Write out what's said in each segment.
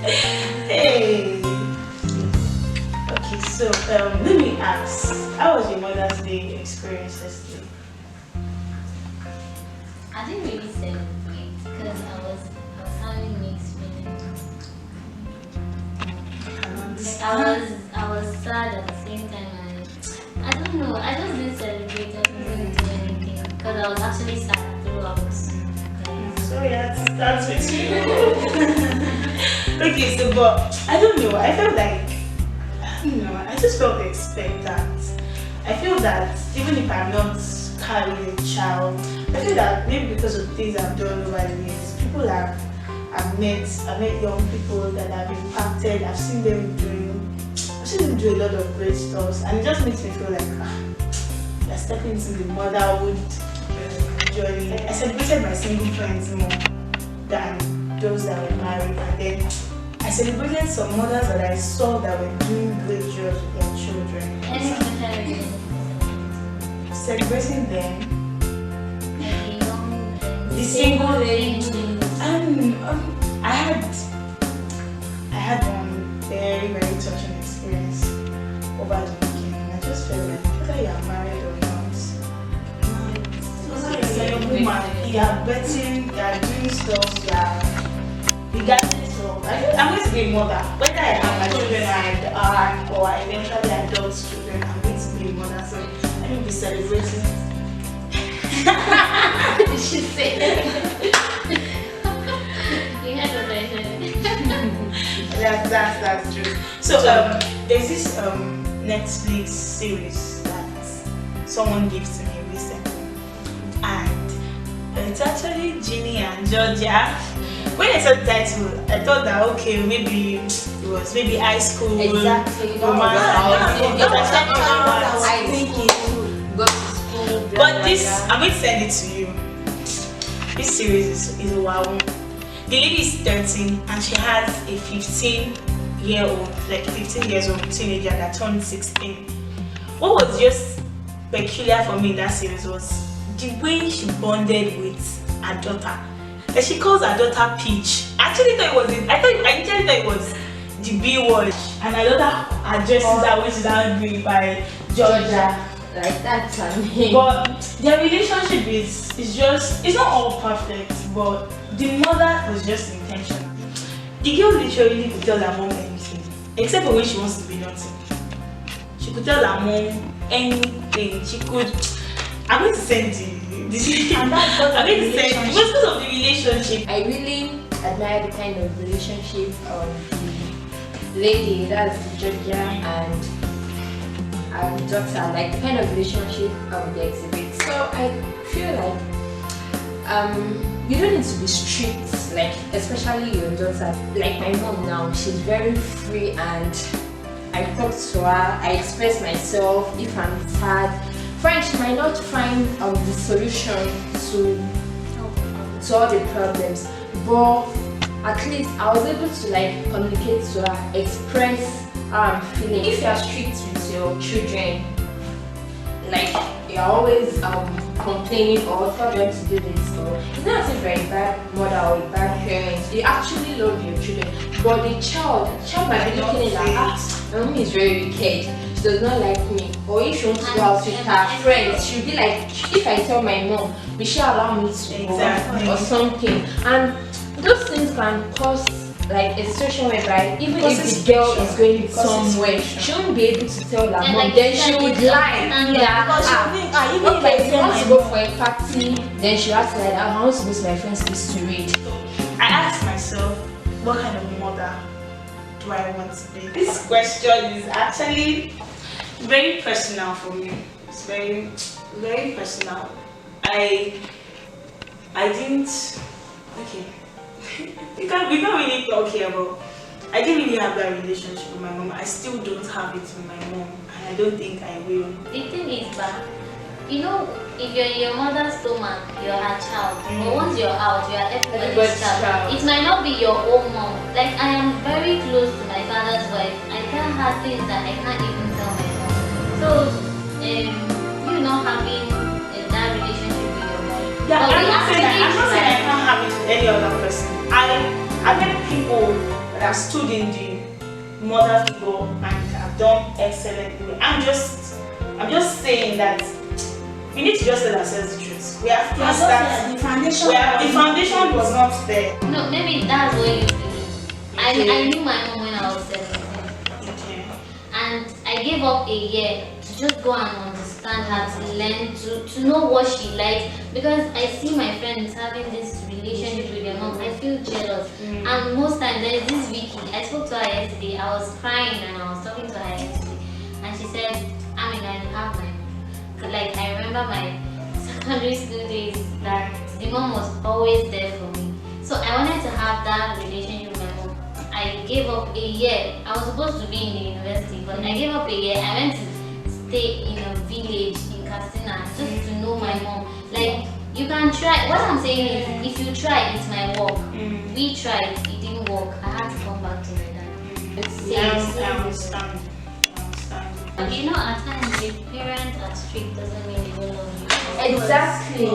Hey. Okay, so let me ask, how was your Mother's Day experience yesterday? I didn't really celebrate because I was having mixed feelings. I was sad at the same time. I don't know. I just didn't celebrate. I didn't do anything because I was actually sad throughout. So yeah, that's with you. Okay, so but I don't know. I felt like I just felt the expect that. I feel that even if I'm not carrying a child, I feel that maybe because of things I've done over the years, people I've met young people that have impacted. I've seen them do a lot of great stuff, and it just makes me feel like they're stepping into the motherhood journey. I celebrated my single friends more than those that were married, and then I celebrated some mothers that I saw that were doing great jobs with their children. Celebrating them, the single lady. I had one very, very touching experience over the weekend, and I just felt like whether you are married or not, you're a woman, you are betting, you are doing stuff, regardless of, I'm going to be a mother, whether I have my children or I eventually adopt children, I'm going to be a mother, so I will be celebrating. She said. That's true. So there's this Netflix series that someone gave to me recently, and it's actually Ginny and Georgia. When I saw the title, I thought that okay, maybe it was maybe high school. Exactly. But this, I'm going to send it to you. This series is wow. The lady is 13 and she has a 15 years old teenager that turned 16. What was just peculiar for me in that series was the way she bonded with her daughter. And she calls her daughter Peach. I initially thought it was the B word, and her daughter addresses her when she's angry by Georgia. Like that's funny. But their relationship is just, it's not all perfect, but the mother was just intentional. The girl literally could tell her mom anything, except for when she wants to be naughty. She could tell her mom anything. She could. I'm going to send you this. And that's what I'm going to send you. Because of the relationship. I really admire the kind of relationship the lady, that's Georgia, and daughter, like the kind of relationship they exhibit. So I feel like you don't need to be strict, like especially your daughter. Like my mom now, she's very free, and I talk to her, I express myself. If I'm sad, fine, she might not find the solution to all the problems, but at least I was able to like communicate to her, express how I'm feeling. If you are strict with your children, like you're always complaining or tell them to do this, or it's not as if you're a bad mother or a bad parent. You actually love your children, but the child might be looking in her, my mom is very wicked, she does not like me. Or if she wants to go out with her friends, she'll be like, if I tell my mom, will she allow me to go or something? And those things can cause like a situation whereby even if the girl is going somewhere, she won't be able to tell her mom, then she would lie. Even if I want to go for a party, then she has to like, I want to go to my friend's place to read. I asked myself, what kind of mother do I want to be? This question is actually very personal for me. It's very, very personal. I didn't. Okay. we can't really talk here, but I didn't really have that relationship with my mom. I still don't have it with my mom, and I don't think I will. The thing is that, you know, if you're in your mother's stomach, you're her child. But once you're out, you're everybody's child. It might not be your own mom. Like, I am very close to my father's wife. I can't have things that I can't even tell my mom. So, you not having that relationship with your mom. Yeah, I'm not saying I can't have it with any other person. I met people and I've stood in the mother figure and I've done excellently. I'm just saying that we need to just tell ourselves the truth. We have to start. The foundation was not there. No, maybe that's what you believe. I knew my mom when I was 17. Okay. And I gave up a year to just go and understand her, to learn, to know what she likes. Because I see my friends having this relationship with their mom, I feel jealous. And most times there's this Vicky, I spoke to her yesterday, I was crying and I was talking to her yesterday. And she said, I mean, I have my mom. Like, I remember my secondary school days that the mom was always there for me. So I wanted to have that relationship with my mom. I gave up a year. I was supposed to be in the university, but I gave up a year. I went to stay in a village in Katsina just to know my mom. Like, you can try. What I'm saying is, if you try, it's my work. We tried, it didn't work. I had to come back to my dad. I understand. You know, at times, if parents are strict, doesn't mean they don't love you. Exactly.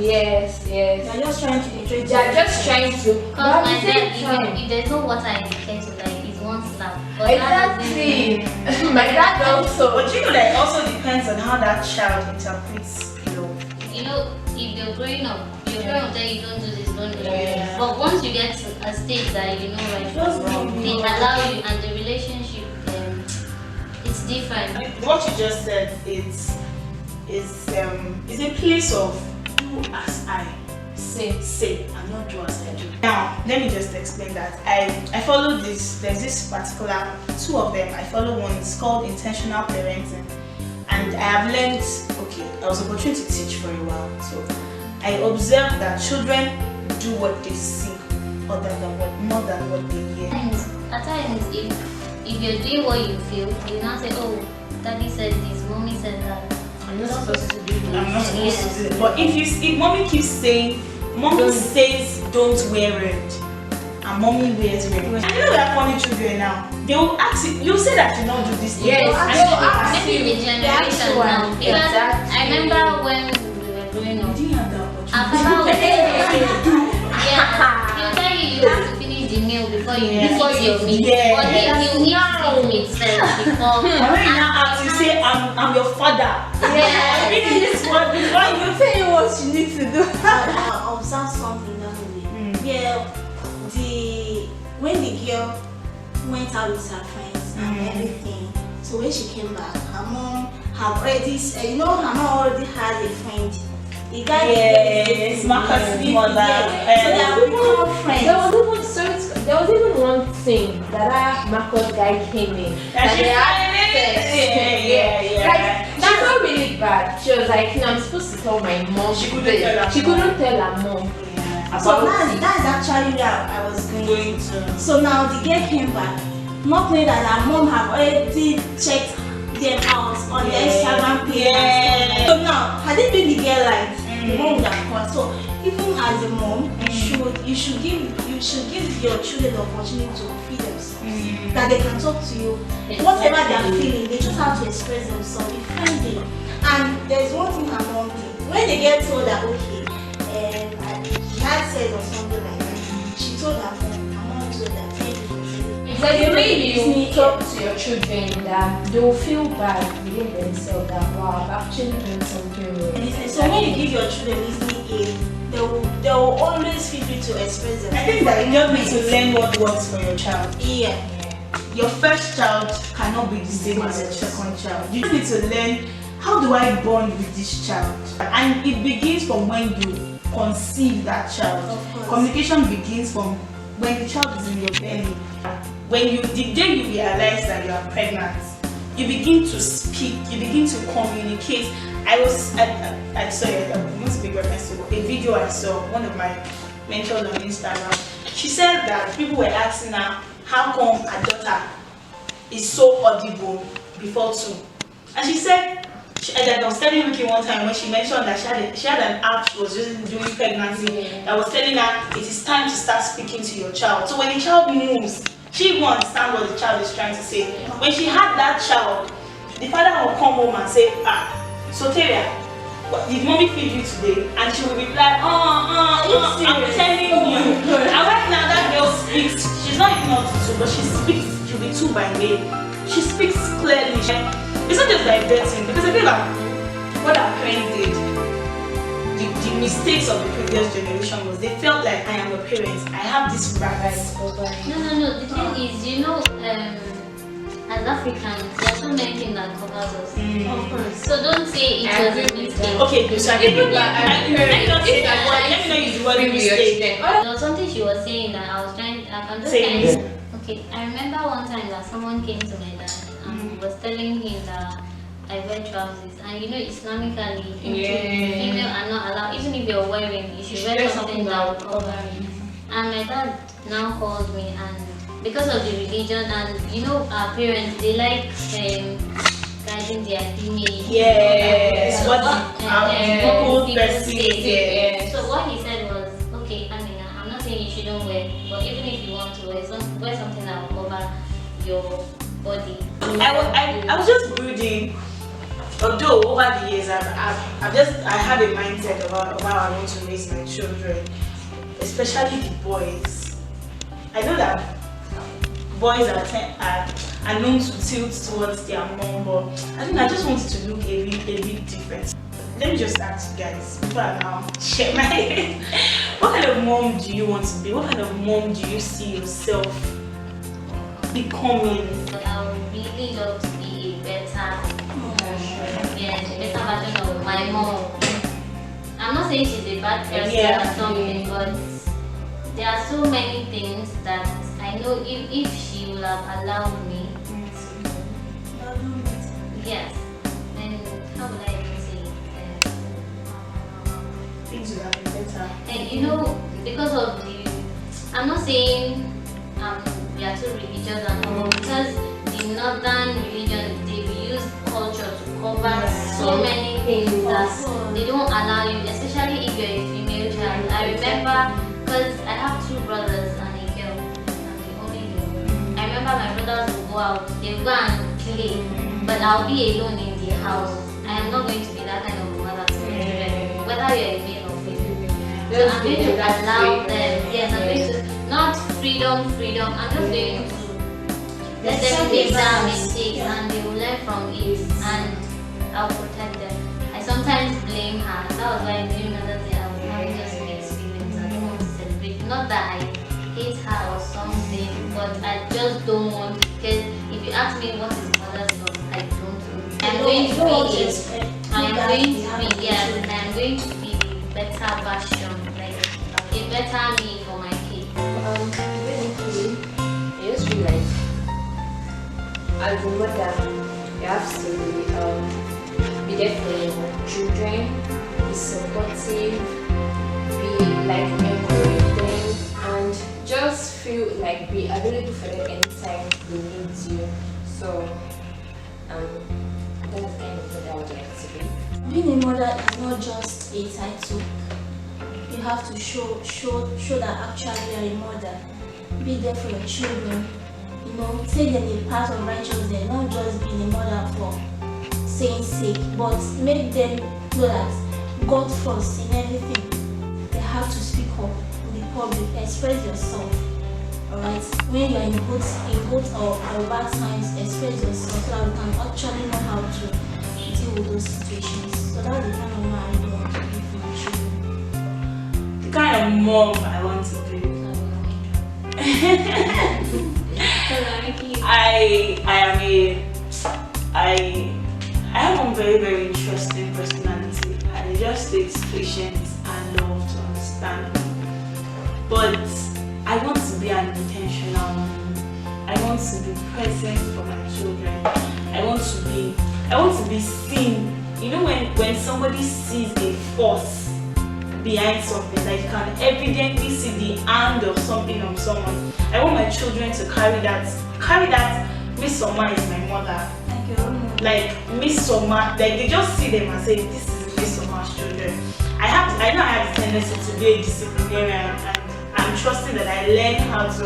Yes. They're just trying to They're just trying to. Because my dad, if there's no water in the kettle, like, it's one slap. But Exactly. My dad also. But you know that it also depends on how that child interprets love. You know, if you're growing up, your parents tell you don't do this, don't do this. Yeah. But once you get to a stage that you know right from wrong, they allow you, and the relationship, it's different. What you just said is a place of do as I say and not do as I do. Now let me just explain that. I follow this. There's this particular two of them. I follow one. It's called intentional parenting, and I have learned. Okay, I was opportunity to teach for a while, so I observed that children do what they see, more than what they hear. At times, if you're doing what you feel, you now say, oh, daddy said this, mommy said that. I'm not supposed to do this. I'm not supposed to do it. But if mommy keeps saying, mommy says don't wear red, and mommy wears red. And you know we have funny children now. They will ask you, you say that you don't do this. Yes, They will ask Maybe the generation now. Even Exactly. I remember when we were growing up. you. Do you have that Our opportunity? papa would he'll tell you you have to finish the meal before you eat your meat. Yeah. But he'll eat his meat first before. And when you now ask, you say, I'm your father. Yeah. Reading this word before you tell you what you need to do. I observed something that way. Yeah, when the girl went out with her friends and everything, so when she came back, her mom had already, her mom already had a friend. The guy is Marcus' mother. So they have become friends. There was even one thing that Marcos guy came in. And she Like, she felt really bad. She was like, I'm supposed to tell my mom. She couldn't tell her mom. So that's actually where I was going to. So now the girl came back, not knowing that her mom had already checked them out on their Instagram page. So now, had it been the girl like the mom would have caught. So even as a mom, you should give your children the opportunity to feed themselves. That they can talk to you. Whatever they are feeling, they just have to express themselves, be friendly. And there's one thing her mom did. When they get told that okay, dad said or something like that, she told her mom told her, So the way you talk to your children, that they will feel bad within themselves that wow, I've actually done something wrong. So when you give your children listening aid, they will always feel free to express themselves. I think that you just need to learn what works for your child. Yeah. Your first child cannot be the same as your second child. You need to learn, how do I bond with this child? And it begins from when you conceive that child. Of course. Communication begins from when the child is in your belly. The day you realize that you are pregnant, you begin to speak, you begin to communicate. I saw a most big reference to a video I saw, one of my mentors on Instagram. She said that people were asking her how come her daughter is so audible before 2. And she said, I was telling Ricky one time when she mentioned that she had an app she was using during pregnancy that was telling her it is time to start speaking to your child. So when the child moves, she will understand what the child is trying to say. When she had that child, the father will come home and say, Soteria, did mommy feed you today? And she will reply, I'm telling you. And right now that girl speaks, she's she's not even up to 2, but she speaks, she'll be 2 by May. She speaks clearly. It's not just like dating, because I feel like what our parents did, the mistakes of the previous generation was they felt like I am a parent, I have this right over you. No. The thing is, you know, as Africans, there are so many things that covers us. Of course. So don't say it was a mistake. Okay, so I can let me not say that word. Let me not use the word mistake. There was something she was saying that I was trying. I'm just Say trying. Okay, I remember one time that someone came to my dad and was telling him that I wear trousers, and you know, Islamically, female are not allowed. Even if you're wearing, you should wear something that will cover you. And my dad now called me, and because of the religion, and you know, our parents, they like guiding their image. Yes, what people perceive. say. So what he said was, okay, I mean, I'm not saying you shouldn't wear, but even if you want to wear something that will cover your body. I was just brooding. Although over the years I have a mindset about how I want to raise my children, especially the boys. I know that boys are known to tilt towards their mom, but I think I just wanted to look a bit different. Let me just ask you guys before I now share my what kind of mom do you want to be? What kind of mom do you see yourself becoming? I would really love to be a better version of my mom. I'm not saying she's a bad person or something, but there are so many things that I know if she would have allowed me yes, then how would I even say it? Things would have been better. And you know, because of I'm not saying we are too religious and all, because the northern religion, they use culture to cover so many things that they don't allow you, especially if you're a female child. I remember, because I have 2 brothers and a girl, I'm the only girl. I remember my brothers would go out, they would go and play, but I'll be alone in the house. I am not going to be that kind of mother to my children, whether you're a male or female. So I'm going to allow them, yes, I'm going to, not freedom, I'm just going to let them make their mistakes and they will learn from it, and I'll protect them. I sometimes blame her. That was why during Mother's Day I was having just mixed feelings. I don't want to celebrate. Not that I hate her or something, but I just don't want, because if you ask me what is Mother's Love, I don't know. I'm going to be a better version, like a better me for my kids. Basically, I just feel like as a mother, you have to be there for your children, be supportive, be like encouraging, and just feel like be available for them anytime they need you. So that's kind of what I would like to be. Being a mother is not just a title. You have to show that actually you're a mother. Be there for your children. You know, take them a path of righteousness, not just being a mother for saying sake, but make them know that God first in everything. They have to speak up in the public, express yourself. Alright? When you're in good or bad times, express yourself so that you can actually know how to deal with those situations. So that's the kind of mom I really want to be for my children. The kind of mom I want to be. I have one very, very interesting personality, and it just takes patience and love to understand me. But I want to be an intentional mom. I want to be present for my children. I want to be seen. You know, when somebody sees a force behind something, like you can evidently see the hand of something on someone. I want my children to carry that. Miss Soma is my mother. Like Miss Soma, like they just see them and say, this is Miss Soma's children. I know I have the tendency to be a disciplinarian, and I'm trusting that I learn how to.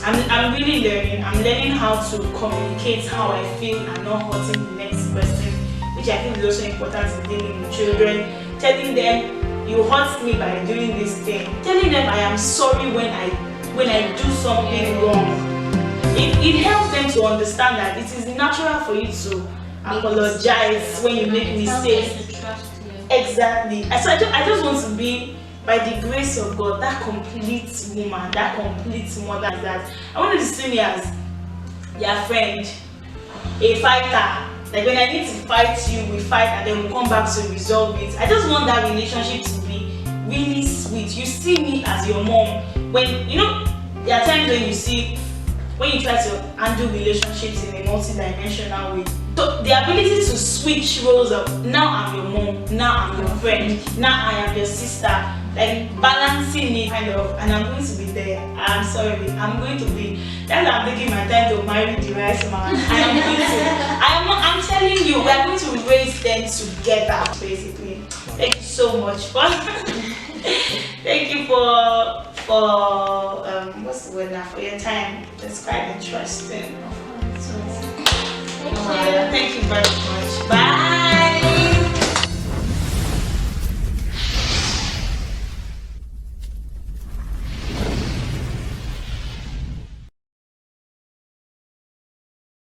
I'm really learning. I'm learning how to communicate how I feel and not hurting the next person, which I think is also important in dealing with children. Telling them you hurt me by doing this thing. Telling them I am sorry when I when I do something wrong. It helps them to understand that it is natural for you to apologize when you make mistakes. Exactly. So I just want to be, by the grace of God, that complete woman, that complete mother that I want you to see me as your friend, a fighter. Like when I need to fight you, we fight and then we come back to resolve it. I just want that relationship to be really sweet. You see me as your mom. When there are times when you try to handle relationships in a multi-dimensional way, the ability to switch roles of now I'm your mom, now I'm your friend, now I am your sister, like balancing it kind of, and I'm going to be there. I'm sorry, I'm going to be. That's why I'm taking my time to marry the right man. I'm telling you, we are going to raise them together, basically. Thank you so much for thank you for what's the word now, for your time. It's quite interesting.